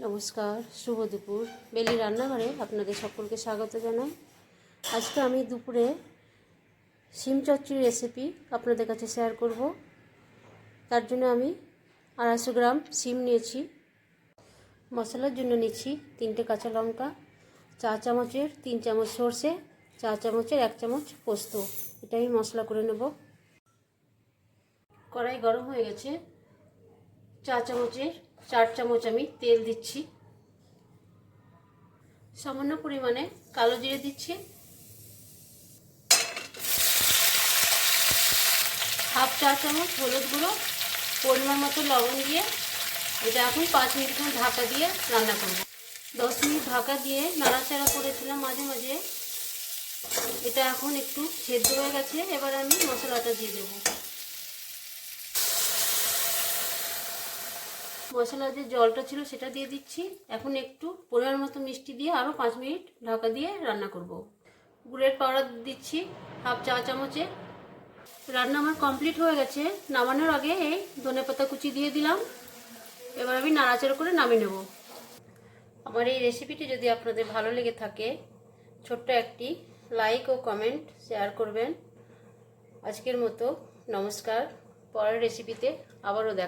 নমস্কার, শুভ দুপুর। বেলি রান্নাঘরে আপনাদের সকলকে স্বাগত জানাই। আজকে আমি দুপুরে শিম চচ্চড়ি রেসিপি আপনাদের কাছে শেয়ার করব। তার জন্য আমি 250 গ্রাম শিম নিয়েছি। মশলার জন্য নিচ্ছি 3টে কাঁচা লঙ্কা, চা চামচের 3 চামচ সর্ষে, চা চামচের 1 চামচ পোস্ত। এটা আমি মশলা করে নেব। কড়াই গরম হয়ে গেছে। চা চামচের 4 চামচ আমি তেল দিচ্ছি। সামান্য পরিমাণে কালো জিরে দিচ্ছি। হাফ চা চামচ হলুদ গুঁড়ো, পরিমাণ মতো লবণ দিয়ে এটা এখন 5 মিনিট ঢাকা দিয়ে রান্না করব। 10 মিনিট ঢাকা দিয়ে নাড়াচাড়া করেছিলাম মাঝে মাঝে। এটা এখন একটু সেদ্ধ হয়ে গেছে। এবার আমি মশলাটা দিয়ে দেব। মশলার যে জলটা ছিল সেটা দিয়ে দিচ্ছি। এখন একটু পরিমাণ মতো মিষ্টি দিয়ে আরও 5 মিনিট ঢাকা দিয়ে রান্না করব। গুড়ের পাউডার দিচ্ছি হাফ চা চামচে। রান্না আমার কমপ্লিট হয়ে গেছে। নামানোর আগে এই ধনেপাতা কুচি দিয়ে দিলাম। এবার আমি নাড়াচাড়া করে নামিয়ে নেব। আমার এই রেসিপিটি যদি আপনাদের ভালো লেগে থাকে ছোট্ট একটি লাইক ও কমেন্ট শেয়ার করবেন। আজকের মতো নমস্কার। পরের রেসিপিতে আবারও দেখা।